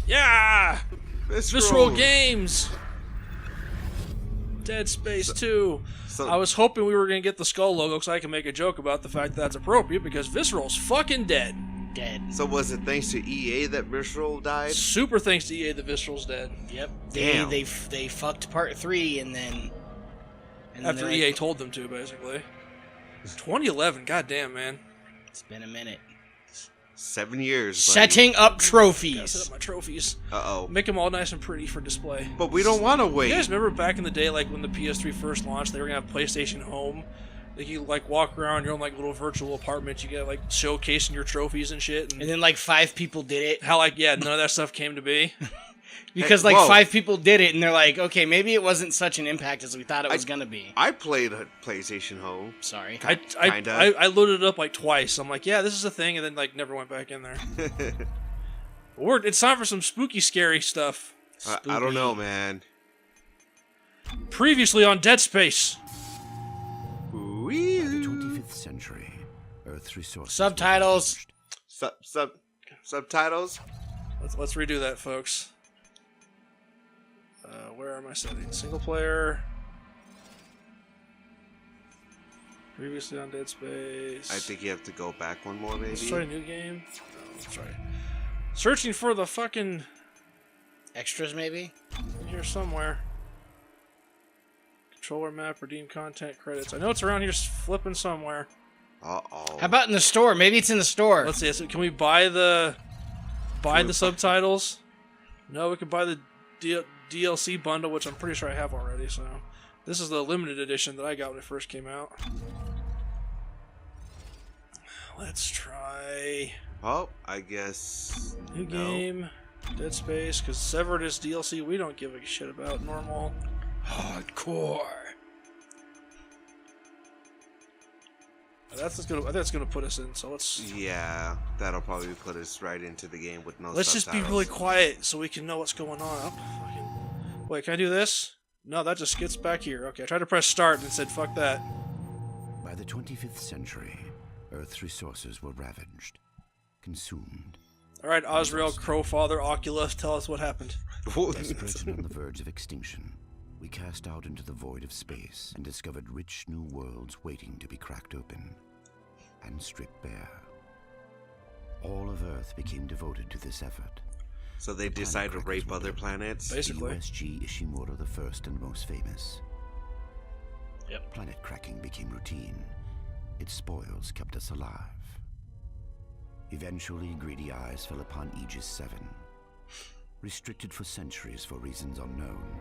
Yeah! Visceral Games! Dead Space 2. I was hoping we were going to get the skull logo so I can make a joke about the fact that that's appropriate because Visceral's fucking dead. So was it thanks to EA that Visceral died? Super thanks to EA that Visceral's dead. Yep. Damn. They fucked part 3 and then after EA told them to, basically. 2011, goddamn, man. It's been a minute. 7 years. Setting up Gotta trophies. set up my trophies. Uh-oh. Make them all nice and pretty for display. But we don't want to wait. You guys remember back in the day, like when the PS3 first launched, they were gonna have PlayStation Home. Like you like walk around your own like little virtual apartment. You get like showcasing your trophies and shit. And then like 5 people did it. How like none of that stuff came to be. Because Hey, like whoa. 5 people did it, and they're like, okay, maybe it wasn't such an impact as we thought it was gonna be. I played a PlayStation Home. Sorry. I loaded it up like twice. I'm like, yeah, this is a thing, and then like never went back in there. It's time for some spooky, scary stuff. I don't know, man. Previously on Dead Space. The 25th century, Earth's resources. Subtitles. Subtitles. Let's redo that, folks. Where are my settings? Single player. Previously on Dead Space. I think you have to go back one more, maybe. Let's try a new game. No, let's try. Searching for the fucking Extras, maybe? in here somewhere. Controller map, redeem content credits. I know it's around here flipping somewhere. Uh-oh. How about in the store? Maybe it's in the store. Let's see. So can we buy the subtitles? No, we can buy the DLC bundle, which I'm pretty sure I have already. So this is the limited edition that I got when it first came out. Let's try Oh, I guess. new no. game, Dead Space, because Severed is DLC. We don't give a shit about normal. Hardcore. I think that's gonna put us in. So let's Yeah, that'll probably put us right into the game with no just be subtitles. really quiet so we can know what's going on. Wait, can I do this? No, that just gets back here. Okay, I tried to press start and it said fuck that. By the 25th century, Earth's resources were ravaged, consumed. All right, Osriel, Crowfather, Oculus, tell us what happened. Desperate and on the verge of extinction, we cast out into the void of space and discovered rich new worlds waiting to be cracked open and stripped bare. All of Earth became devoted to this effort. So they The decide to planet rape crackers other were planets? Basically. USG Ishimura the first and most famous. Yep. Planet cracking became routine. Its spoils kept us alive. Eventually, greedy eyes fell upon Aegis 7. Restricted for centuries for reasons unknown,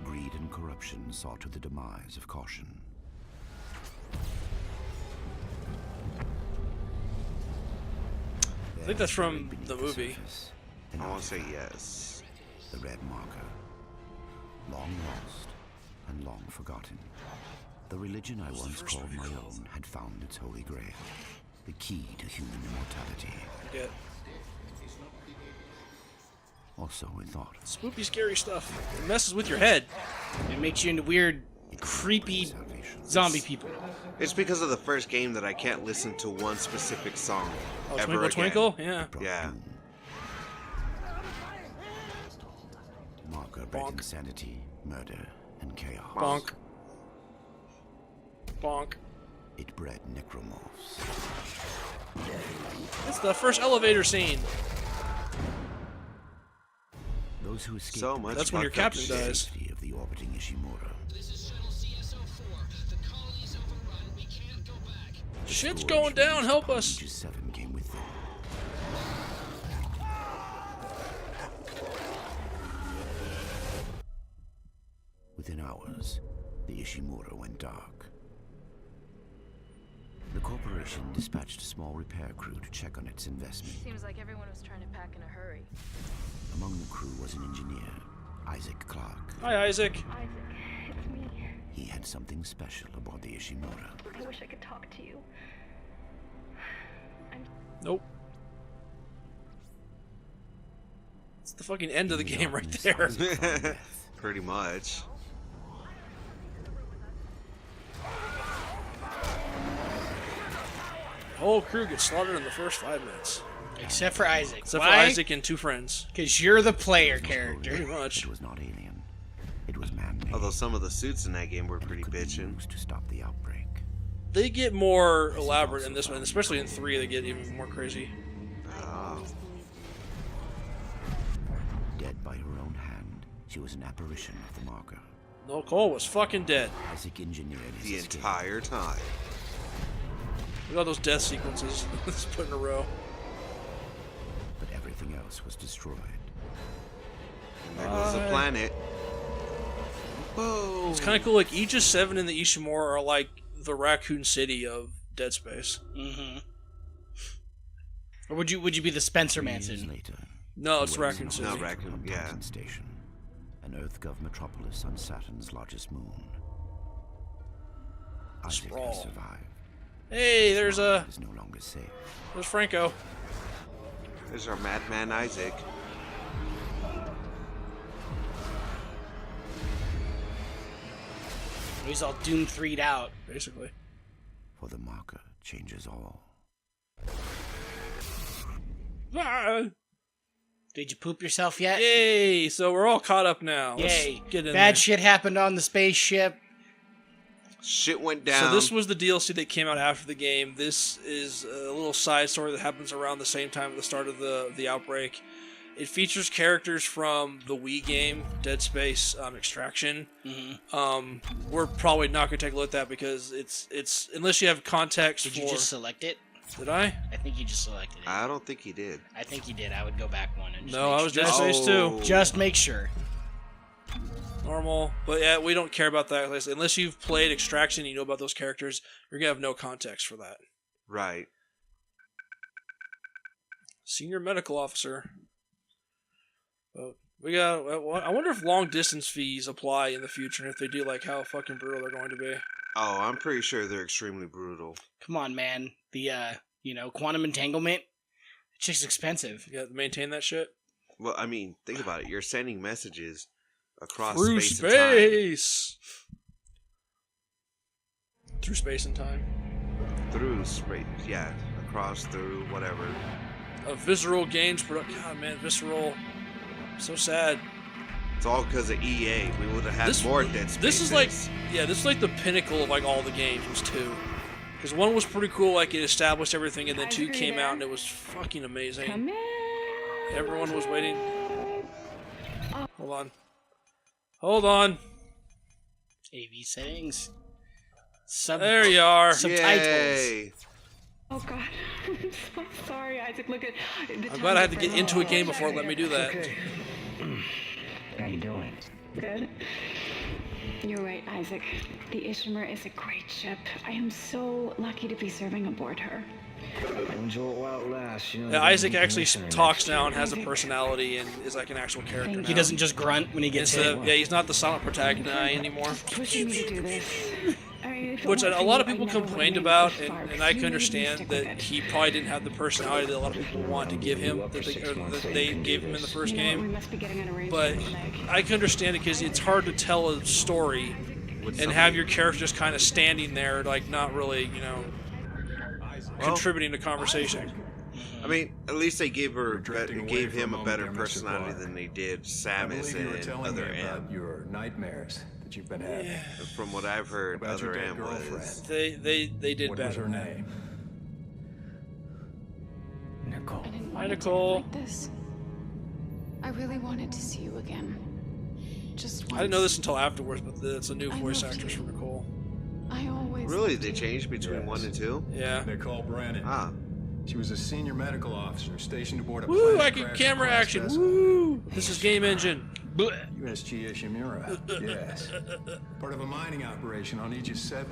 greed and corruption saw to the demise of caution. I think that's from Beneath the movie. surface, an I want to say artifact, yes. the red marker. Long lost and long forgotten. The religion I once called my own had found its holy grail, the key to human immortality. Get Also, we thought, spooky, scary stuff. It messes with your head. It makes you into weird, creepy salvation. zombie people. It's because of the first game that I can't listen to one specific song Oh, ever Twinkle again. Twinkle? Yeah. Brought Yeah. doom. Marker bred Bonk. insanity, murder, and chaos. Bonk. Bonk. It bred necromorphs. It's the first elevator scene. Those who escaped So much That's when your fucked up captain shit. dies. safety of the orbiting Ishimura. This is Shuttle CS-04. The colony's overrun. We can't go back. Shit's Scourge going down. released Help upon us. Aegis 7 came with them. Within hours, the Ishimura went dark. The corporation dispatched a small repair crew to check on its investment. Seems like everyone was trying to pack in a hurry. Among the crew was an engineer, Isaac Clarke. Hi, Isaac. Isaac, it's me. He had something special aboard the Ishimura. I wish I could talk to you. Nope. It's the fucking end of the game right Darkness there. eyes upon death. Pretty much. The whole crew gets slaughtered in the first 5 minutes. Except for Isaac. Except Why? for Isaac and 2 friends. Because you're the player Pretty character. much. It was not alien. It was man-made. Although some of the suits in that game were and pretty could be bitchin'. used to stop the outbreak. They get more elaborate in this one, especially in 3. They get even more crazy. Oh. Dead by her own hand, she was an apparition of the marker. Nicole was fucking dead. Isaac engineered his The escape. entire time. Look at all those death sequences. Let's put in a row. But everything else was destroyed. And there goes the planet. Boom. It's kind of cool. Like Aegis 7 and the Ishimura are like the Raccoon City of Dead Space. Mm-hmm. Or would you be the Spencer 3 years Manson? later, No, it's he was Raccoon in City. No, Raccoon, on yeah. Titan Station, an Earth-gov metropolis on Saturn's largest moon. Isaac Sprawl. has survived. Hey, there's It is no longer safe. there's Franco. There's our madman Isaac. He's all Doom 3'd out. Basically. For the marker changes all. Ah! Did you poop yourself yet? Yay! So we're all caught up now. Let's Yay. get in Bad there. shit happened on the spaceship. Shit went down. So this was the DLC that came out after the game. This is a little side story that happens around the same time at the start of the outbreak. It features characters from the Wii game, Dead Space Extraction. Mm-hmm. We're probably not going to take a look at that because it's unless you have context Did for... you just select it? Did I? I think you just selected it. I don't think he did. I think you did. I would go back one and just No, make I was sure. Dead Space Oh. 2. Just make sure. Normal. But yeah, we don't care about that. Unless you've played Extraction and you know about those characters, you're going to have no context for that. Right. Senior medical officer. We got. I wonder if long distance fees apply in the future, and if they do, like how fucking brutal they're going to be. Oh, I'm pretty sure they're extremely brutal. Come on, man. The quantum entanglement. It's just expensive. You got to maintain that shit Well, I mean, think about it. You're sending messages across through space and time. space. Through space and time. Through space, yeah. Across, through, whatever. A Visceral Games product. God, man, Visceral. So sad. It's all because of EA. We would have had more Dead Spaces. This is like, yeah, this is like the pinnacle of like all the games. Was 2, because 1 was pretty cool, like it established everything, and then 2 came out and it was fucking amazing. Come in. Everyone was waiting. Hold on. AV settings. There you are. Subtitles. Yay. Oh God, I'm so sorry, Isaac. Look at. I'm glad I had to get into a game before it let me do that. Okay. How you doing? Good. You're right, Isaac. The Ishimura is a great ship. I am so lucky to be serving aboard her. Enjoy it while it lasts. You know. Yeah, Isaac actually Commissioner talks next now and has a personality and is like an actual character now. He doesn't just grunt when he gets hit. Yeah, he's not the silent protagonist anymore. Pushing me to do this. I mean, if it Which weren't a for lot you, of people I never complained would've about, made it this far, and I can because you made me understand stick with that it. he probably didn't have the personality that a lot of people want to give him, that they gave him in the first You know what, we game. must be getting an arrangement But with Meg. I can understand it because it's hard to tell a story and have your character just kind of standing there, like not really, contributing to conversation. I mean, at least they gave him a better personality than they did Samus and Other M. Your nightmares that you've been having. From what I've heard, About your Other dead M girlfriend. was. They did What was better. her name? Nicole. I didn't Hi, want it to Nicole. end like this. I really wanted to see you again. Just once. I didn't know this until afterwards, but it's a new I voice loved actress you. for Nicole. I always Really? loved They you. changed between 1 and 2? Yeah. Nicole Brennan. Ah. She was a senior medical officer stationed aboard a Woo! plane I can crash camera crash action. vessel. Woo! This is Game Engine. USG Ishimura. Yes. Part of a mining operation on Aegis 7.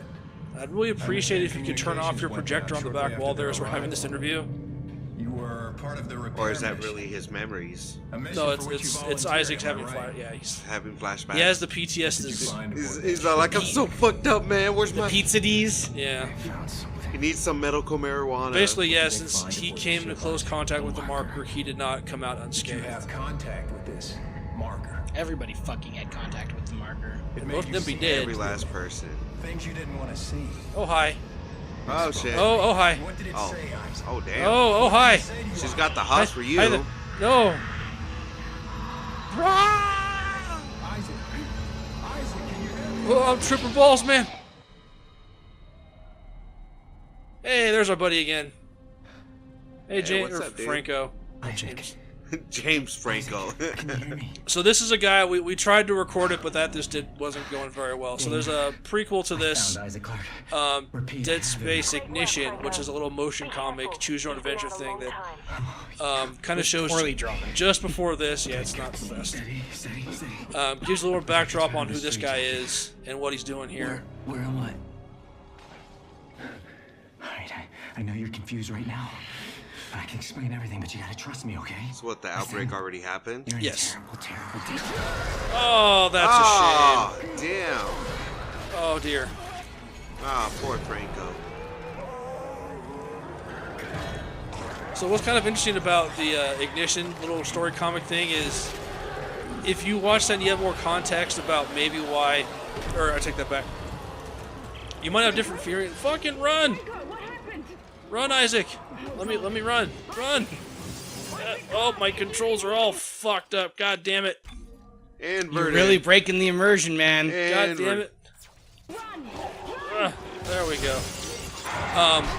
I'd really appreciate it if you could turn off your projector on the back wall there as we're having this interview. You were part of the repair Or is that mission. really his memories? A mission No, for which you it's volunteered, Isaac's am I having right? flash. Yeah, he's Having flashbacks? he has the Did you PTSD. find He's, aboard he's that all like, I'm so fucked up, man. Where's The my... pizza D's. Yeah. He needs some medical marijuana. Basically, yeah. Since he came into close contact with the marker, he did not come out Did you unscathed. have contact with this marker? Everybody fucking had contact with the marker. It Most of them be see dead. Every last person. things you didn't want to see. Oh hi. Oh shit. Oh, hi. What did it Oh. say, Isaac? Oh damn. Oh, hi. She's got the hots for you. Hi there. No. Isaac, can you hear me? Oh, I'm tripping balls, man. Hey, there's our buddy again. Hey, James, what's or up, dude? Franco. Isaac, James Franco. can you hear me? So this is a guy we tried to record it, but that just wasn't going very well. So there's a prequel to this, Found Isaac Clarke. Repeat. Dead Space Ignition, which is a little motion comic, choose your own adventure thing that kind of shows Poorly drawn. just before this. Yeah, it's not the best. Steady. Gives a little backdrop on who this guy is and what he's doing here. Where am I? Alright, I know you're confused right now. I can explain everything, but you gotta trust me, okay? So what, the outbreak already happened? You're in Yes. a terrible danger. Oh, that's a Oh, shame. damn. Oh dear. Ah, poor Franco. So what's kind of interesting about the Ignition little story comic thing is, if you watch that and you have more context about maybe why, or I take that back. You might have different theories. Fucking run! Run, Isaac! Let me run! Run! Oh, my controls are all fucked up. God damn it! You're Inverted. really breaking the immersion, man. God damn it! There we go.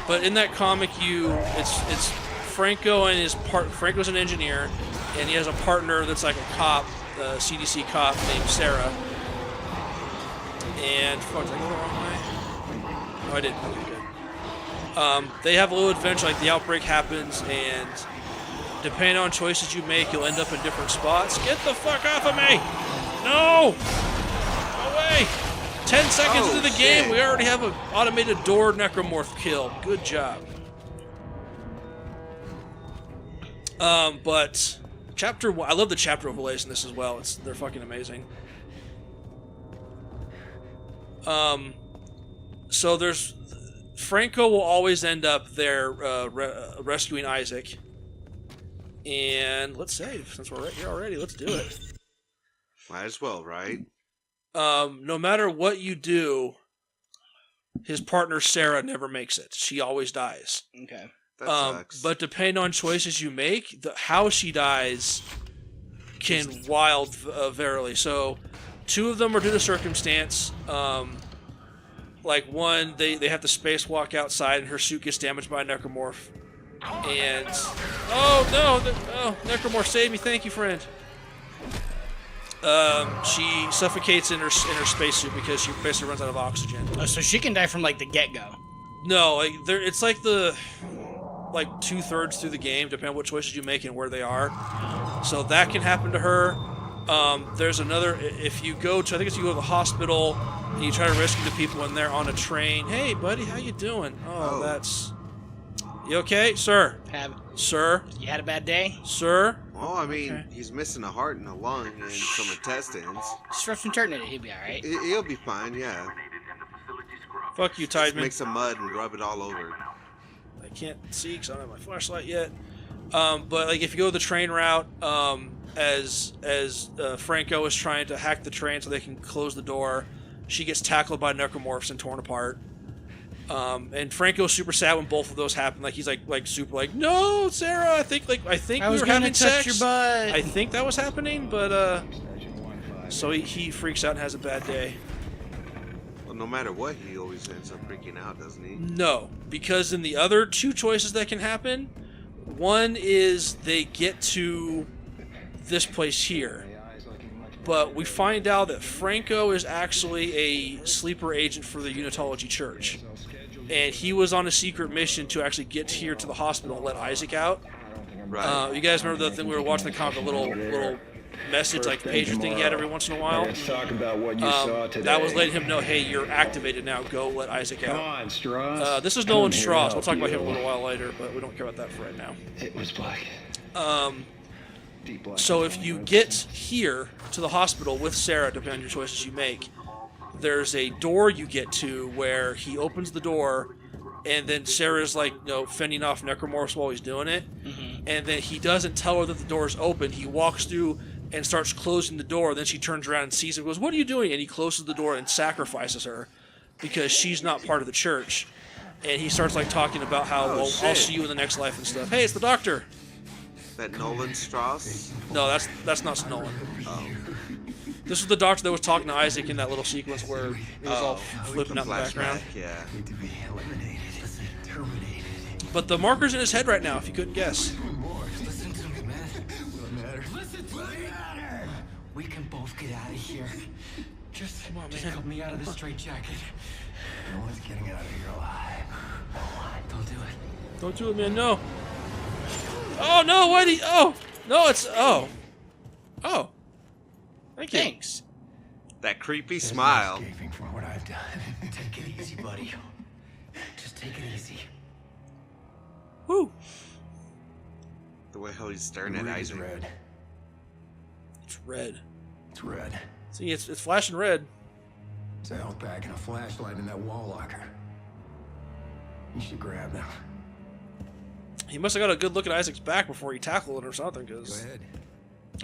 But in that comic, it's Franco and Franco's an engineer, and he has a partner that's like a cop, a CDC cop named Sarah. And fuck, did I go the wrong way? Oh, I didn't. Okay, good. They have a little adventure, like the outbreak happens, and depending on choices you make, you'll end up in different spots. Get the fuck off of me! No! Go away! 10 seconds Oh, into the shit. game, we already have an automated door necromorph kill. Good job. But chapter 1, I love the chapter overlays in this as well. They're fucking amazing. So there's Franco will always end up there rescuing Isaac. And let's save since we're right here already. Let's do it. Might as well, right? No matter what you do, his partner Sarah never makes it. She always dies. Okay. That sucks. But depending on choices you make, how she dies can wild verily. So, two of them are due to circumstance. Like one, they have to spacewalk outside, and her suit gets damaged by a necromorph. And oh no, necromorph, save me! Thank you, friend. She suffocates in her spacesuit because she basically runs out of oxygen. Oh, so she can die from like the get-go. No, like it's like like 2/3 through the game, depending on what choices you make and where they are. So that can happen to her. There's another. If you go to, I think it's you go to the hospital and you try to rescue the people when they're on a train. Hey, buddy, how you doing? Oh, that's. You okay, sir? Sir? You had a bad day? Sir? Well, I mean, Okay. he's missing a heart and a lung and some intestines. Just rub some dirt in it, he'll be alright. He'll be fine, yeah. Fuck you, Just Tideman. make some mud and rub it all over. I can't see because I don't have my flashlight yet. But like if you go the train route, as Franco is trying to hack the train so they can close the door, she gets tackled by necromorphs and torn apart. And Franco's super sad when both of those happen. Like he's like super like, no, Sarah. I think I we was were gonna having touch sex. your butt. I think that was happening, but so he freaks out and has a bad day. Well, no matter what, he always ends up freaking out, doesn't he? No, because in the other two choices that can happen, one is they get to this place here, but we find out that Franco is actually a sleeper agent for the Unitology Church, and he was on a secret mission to actually get here to the hospital and let Isaac out. Right. You guys remember the thing we were watching the comic, the little message like pager thing he had every once in a while? Let's talk about what you saw today. That was letting him know, hey, you're activated now. Go let Isaac Come out. on, Strauss. This is Nolan I'm here to Strauss. We'll help talk about him a you. little while later, but we don't care about that for right now. It was black. Deep black. So if you get here to the hospital with Sarah, depending on your choices you make, there's a door you get to where he opens the door, and then Sarah's like, fending off necromorphs while he's doing it, and then he doesn't tell her that the door is open. He walks through and starts closing the door. Then she turns around and sees him and goes, "What are you doing?" And he closes the door and sacrifices her because she's not part of the church. and he starts like talking about how I'll see you in the next life and stuff. Hey, it's the doctor. That Nolan Strauss? No, that's not Nolan. Oh. This is the doctor that was talking to Isaac in that little sequence where he was all flipping out in the background. Yeah. Need to be eliminated, terminated. But the marker's in his head right now, if you couldn't guess. Listen to me, man. What matters? Listen to me. We can both get out of here. Just cut me out of this straitjacket. No one's getting out of here alive. Don't do it. Don't do it, man. No. Oh no! Why did? Oh no! It's oh. Thank you. Thanks. That creepy There's smile. no escaping from what I've done. Take it easy, buddy. Just take it easy. Woo. The way how he's staring The at read is Isaac. red. It's red. It's red. See, it's flashing red. It's a health pack and a flashlight in that wall locker. You should grab them. He must have got a good look at Isaac's back before he tackled it or something. Go Cause ahead.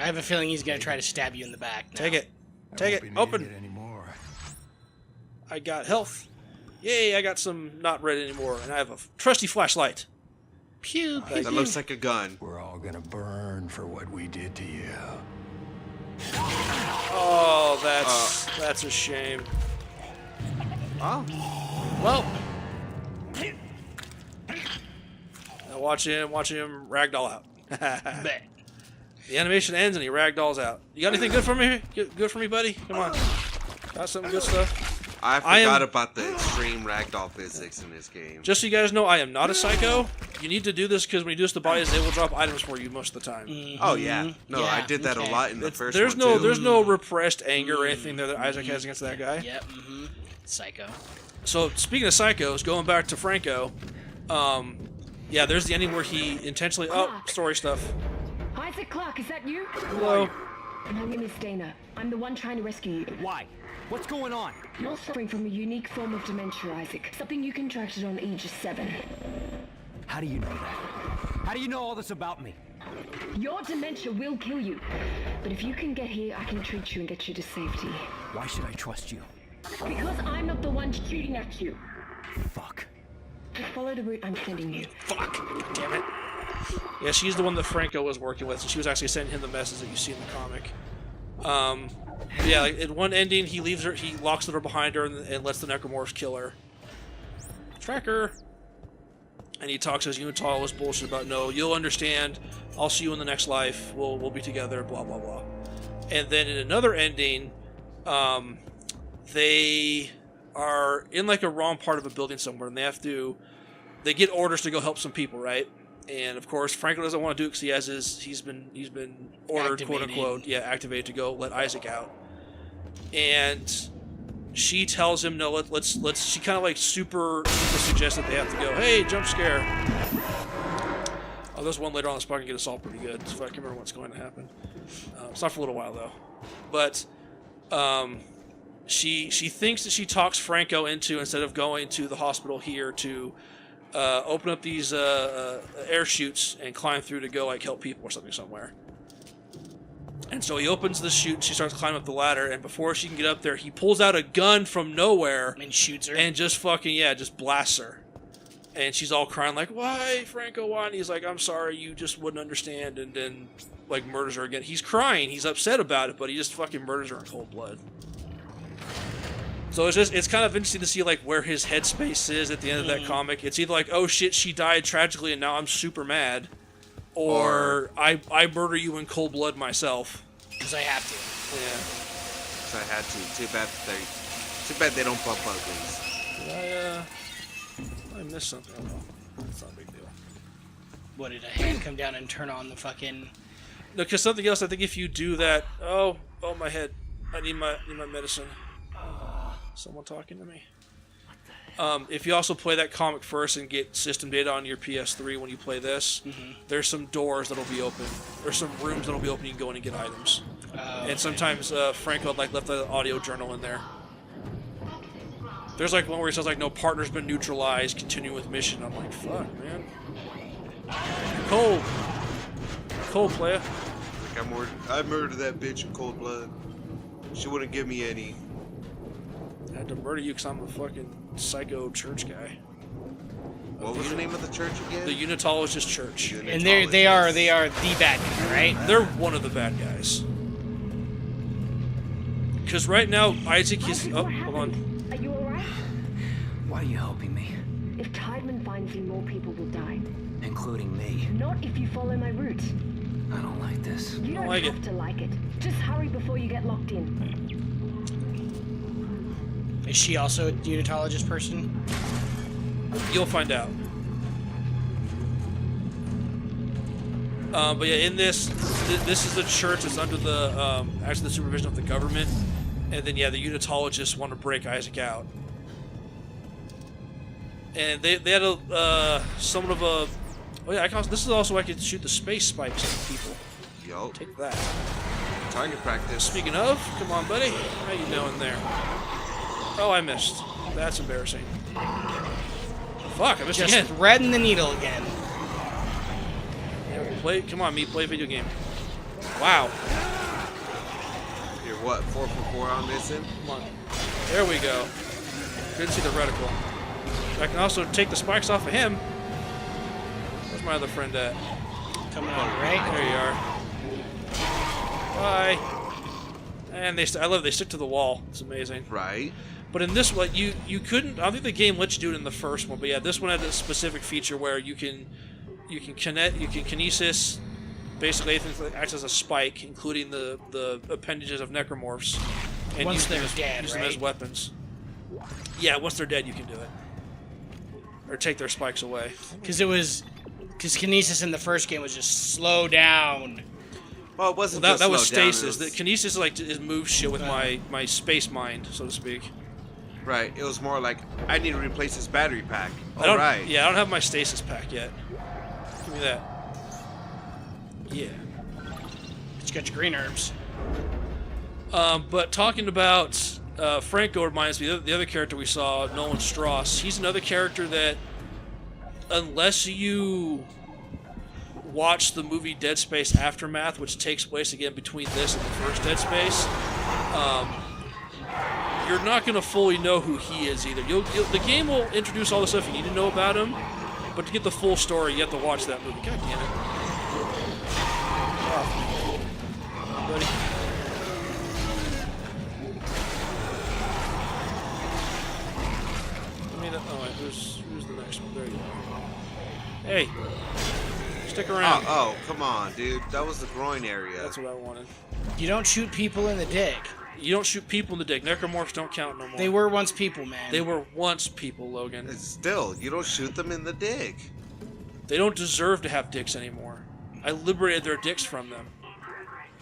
I have a feeling he's gonna try to stab you in the back. Now. take it, I take won't it, be open. needing it anymore. I got health. Yay! I got some not red anymore, and I have a trusty flashlight. Pew. Thank That you. looks like a gun. We're all gonna burn for what we did to you. Oh, that's a shame. Oh. Well, now watch him ragdoll out. Bet. The animation ends and he ragdolls out. You got anything good for me? Good for me, buddy? Come on. Got some good stuff? I forgot about the extreme ragdoll physics in this game. Just so you guys know, I am not a psycho. You need to do this because when you do this to bodies, they will drop items for you most of the time. Oh yeah, no, Yeah, I did that a lot in the first There's one no too. there's no repressed anger or anything there that Isaac has against that guy. Yep. Psycho. So speaking of psychos, going back to Franco, yeah, there's the ending where he intentionally story stuff. Isaac Clarke, is that you? Hello. My name is Dana. I'm the one trying to rescue you. Why? What's going on? You're suffering from a unique form of dementia, Isaac. Something you contracted on Aegis 7. How do you know that? How do you know all this about me? Your dementia will kill you. But if you can get here, I can treat you and get you to safety. Why should I trust you? Because I'm not the one shooting at you. Fuck. Just follow the route I'm sending you. Fuck. Damn it. Yeah, she's the one that Franco was working with, so she was actually sending him the message that you see in the comic. Yeah, like in one ending, he leaves her, he locks the door behind her and lets the necromorphs kill her. Tracker. And he talks as Unital all this bullshit about, no, you'll understand, I'll see you in the next life, we'll be together, blah, blah, blah. And then in another ending, they are in like a wrong part of a building somewhere, and they get orders to go help some people, right? And of course, Franco doesn't want to do it because he's been ordered, Activated. quote unquote, activated to go let Isaac out. And she tells him, no, let's. She kind of like super suggests that they have to go. Hey, jump scare. Oh, there's one later on that's probably gonna get us all pretty good. So I can't remember what's going to happen. It's not for a little while though, but she thinks that she talks Franco into, instead of going to the hospital here, to open up these air chutes and climb through to go like help people or something somewhere. And so he opens the chute and she starts climbing up the ladder, and before she can get up there, he pulls out a gun from nowhere And shoots her. and just fucking just blasts her. And she's all crying like, why, Franco, why? And he's like, I'm sorry, you just wouldn't understand, and then like murders her again. He's crying, he's upset about it, but he just fucking murders her in cold blood. So it's kind of interesting to see like where his headspace is at the end of that comic. It's either like, oh shit, she died tragically and now I'm super mad, or I murder you in cold blood myself. Because I have to. Yeah. So I had to. Too bad they don't bump uglies. Did I missed something. Oh, well. It's not a big deal. What, did a hand come down and turn on the fucking... No, because something else, I think if you do that... Oh, my head. I need my medicine. Someone talking to me. If you also play that comic first and get system data on your PS3 when you play this, there's some doors that'll be open. There's some rooms that'll be open. You can go in and get items. And sometimes Franco like left the audio journal in there. There's like one where he says like, no, partner's been neutralized, continue with mission. I'm like, fuck, man. Cold player. Like I murdered that bitch in cold blood. She wouldn't give me any. I had to murder you because I'm a fucking psycho church guy. What was the name of the church again? The Unitologist Church. And they are the bad guy, right? They're one of the bad guys. Because right now, Isaac is... Oh, hold on. Are you alright? Why are you helping me? If Tideman finds you, more people will die. Including me. Not if you follow my route. I don't like this. You don't like have it. to like it. Just hurry before you get locked in. Is she also a unitologist person? You'll find out. But yeah, in this is the church that's under the actually the supervision of the government, and then yeah, the Unitologists want to break Isaac out, and they had a somewhat of a oh yeah, this is also I can shoot the space spikes at people. Yo, Take that. target practice. Speaking of, come on, buddy, how you doing there? Oh, I missed. That's embarrassing. Fuck, I missed Just again. threading the needle again. Come on, me, play a video game. Wow. You're what, 4 for 4 on missing? Come on. There we go. Couldn't see the reticle. I can also take the spikes off of him. Where's my other friend at? Coming on, right? There you are. Bye. And I love they stick to the wall. It's amazing. Right. But in this one, you couldn't. I don't think the game lets you do it in the first one. But yeah, this one had a specific feature where you can kinesis, basically anything that acts as a spike, including the appendages of necromorphs, and Once use them they're as, dead, use them as right? weapons. Yeah, once they're dead, you can do it, or take their spikes away. Because kinesis in the first game was just slow down. Well, it wasn't Well, just that was slow down, stasis. The kinesis is move shit with my space mind, so to speak. Right. It was more like, I need to replace this battery pack. I don't, Alright. Yeah, I don't have my stasis pack yet. Give me that. Yeah. But you got your green herbs. But talking about Franco reminds me of the other character we saw, Nolan Strauss. He's another character that, unless you watch the movie Dead Space Aftermath, which takes place again between this and the first Dead Space, you're not going to fully know who he is either. The game will introduce all the stuff you need to know about him, but to get the full story, you have to watch that movie. God damn it. Oh, buddy. Oh, wait, who's the next one? There you are. Hey, stick around. Oh, come on, dude. That was the groin area. That's what I wanted. You don't shoot people in the dick. You don't shoot people in the dick. Necromorphs don't count no more. They were once people, man. They were once people, Logan. Still, you don't shoot them in the dick. They don't deserve to have dicks anymore. I liberated their dicks from them.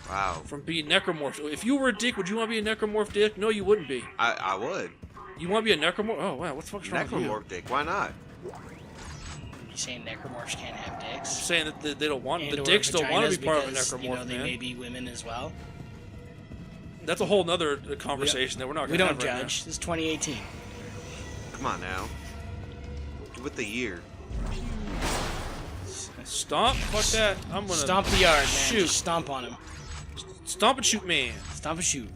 Wow. From being necromorphs. If you were a dick, would you want to be a necromorph dick? No, you wouldn't be. I would. You want to be a necromorph? Oh, wow. What the fuck's wrong with you? Necromorph dick. Why not? You saying necromorphs can't have I'm dicks? saying that they don't want... The And/or dicks don't want to vaginas be part of a because, necromorph, you know, they man. may be women as well. That's a whole nother conversation that we're not We going to don't have right judge. This is 2018. Come on now. Give it the year. now. Stomp? Fuck that. I'm going to... Stomp the yard, man. Shoot. Just stomp on him. Stomp and shoot, man. Stomp and shoot.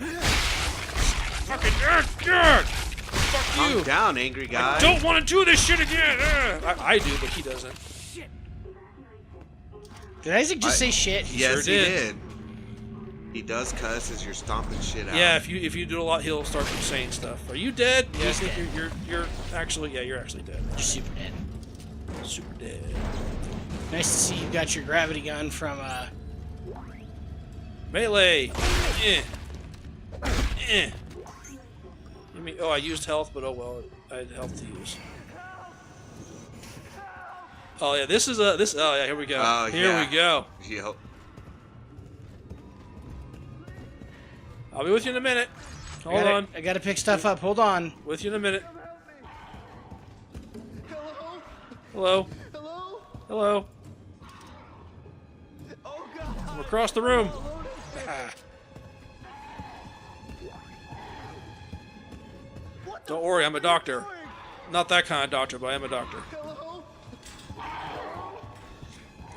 Fucking... God! Fuck Calm you. down, angry guy. I don't want to do this shit again. I do, but he doesn't. Did Isaac just say shit? Yes, sure he did. did. He does cuss as you're stomping shit out. Yeah, if you do a lot, he'll start saying stuff. Are you dead? Yeah, I He's think dead. you're actually you're actually dead. You're super dead. Super dead. Nice to see you got your gravity gun from, Melee. You mean? Oh, I used health, but oh well, I had health to use. Oh yeah, this is this. Oh yeah, here we go. Oh, Here yeah. we go. Yep. I'll be with you in a minute. Hold on. I gotta pick stuff up. Hold on. With you in a minute. Hello. Hello? Hello. Oh, God. I'm across the room. Don't worry, I'm a doctor. Not that kind of doctor, but I am a doctor. Hello?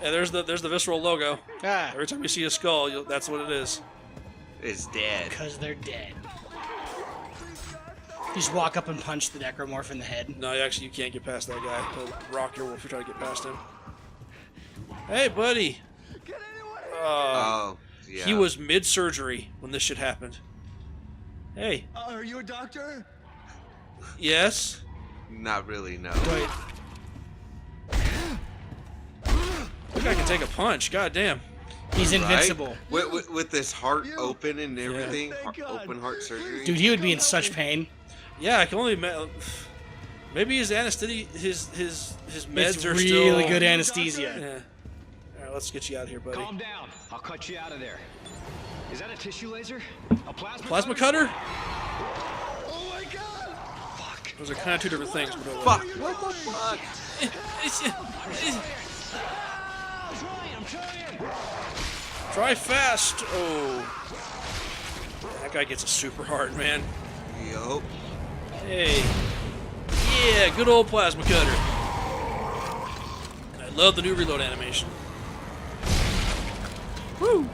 Yeah, there's the visceral logo. Ah, Every time you see a skull, that's what it is. Is dead. because they're dead. just walk up and punch the necromorph in the head. No, actually, you can't get past that guy. He'll rock your wolf if you try to get past him. Hey, buddy. Oh, yeah. He was mid-surgery when this shit happened. Hey. Are you a doctor? Yes? Not really, no. Wait. That guy can take a punch. God damn. He's invincible. Right? With this heart open and everything, open heart surgery. Dude, he would be in such pain. Yeah, I can only maybe his anesthesia, his meds It's are really still good anesthesia. Yeah. All right, let's get you out of here, buddy. Calm down. I'll cut you out of there. Is that a tissue laser? A Plasma cutter? Oh my god! Fuck. Those are kind of two different things. But Fuck! What the fuck? I'm trying. Try fast. Oh, that guy gets a super hard, man. Yup. Hey, yeah, good old plasma cutter. And I love the new reload animation. Woo!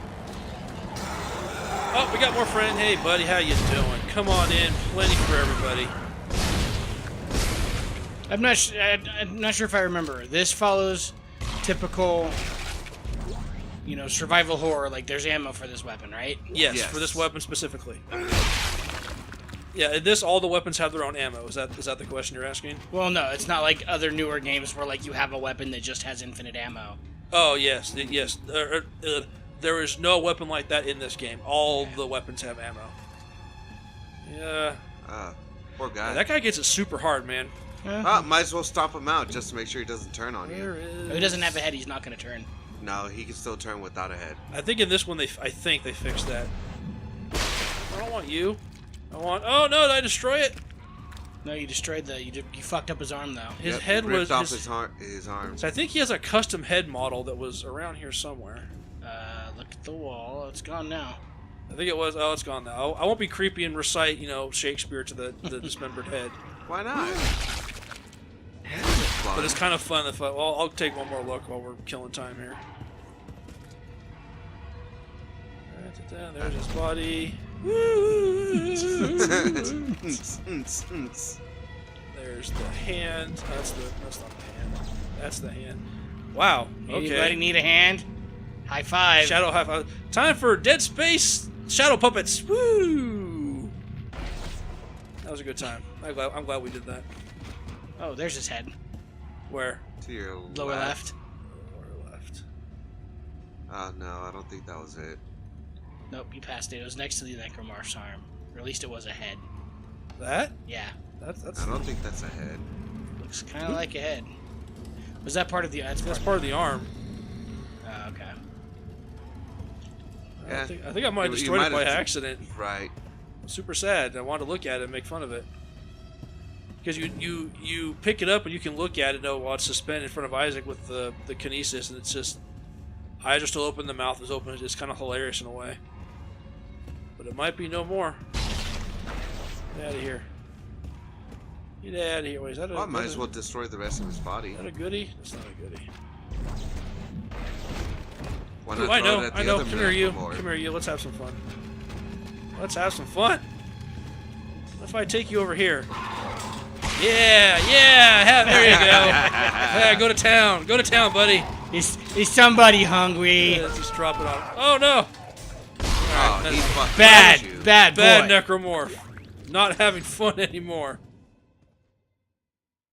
Oh, we got more friend. Hey, buddy, how you doing? Come on in. Plenty for everybody. I'm not sure if I remember. This follows typical, you know, survival horror. Like, there's ammo for this weapon, right? Yes, for this weapon specifically. Yeah, in this, all the weapons have their own ammo. Is that the question you're asking? Well, no, it's not like other newer games where, like, you have a weapon that just has infinite ammo. Oh, yes, yes. There is no weapon like that in this game. All the weapons have ammo. Yeah. Poor guy. Yeah, that guy gets it super hard, man. Might as well stop him out just to make sure he doesn't turn on you. If he doesn't have a head, he's not going to turn. No, he can still turn without a head. I think in this one, I think they fixed that. I don't want you. I want... Oh, no, did I destroy it? No, you destroyed you fucked up his arm, though. His head was... off his arm. So I think he has a custom head model that was around here somewhere. Look at the wall. It's gone now. I think it was... Oh, it's gone now. I won't be creepy and recite, you know, Shakespeare to the dismembered head. Why not? But it's kind of fun. Well, I'll take one more look while we're killing time here. There's his body. There's the hand. That's not the hand. That's the hand. Wow. Okay. Anybody need a hand? High five. Shadow high five. Time for Dead Space Shadow Puppets. Woo! That was a good time. I'm glad we did that. Oh, there's his head. Where? To your Lower left. Lower left. Oh no, I don't think that was it. Nope, you passed it. It was next to the necromorph's arm. Or at least it was a head. That? Yeah. That's. I don't think that's a head. Looks kind of like a head. Was that part of the? That's part of the arm. Oh, okay. Yeah. I think I might have destroyed it by accident. Right. Super sad. I wanted to look at it and make fun of it. Because you pick it up and you can look at it while it's suspended in front of Isaac with the kinesis, and it's just eyes are still open, the mouth is open. It's kind of hilarious in a way. But it might be no more. Get out of here. Get out of here. Wait, is that I might as well destroy the rest of his body. Is that a goodie? That's not a goodie. Why not Ooh, I throw know. it at the I know. other Come here, you. Necromorph? Come here, you. Let's have some fun. Let's have some fun. What if I take you over here? Yeah. There you go. Yeah, go to town. Go to town, buddy. Is somebody hungry? Yeah, let's just drop it on. Oh no! Oh, he fucking bad you. boy. Bad necromorph. Not having fun anymore.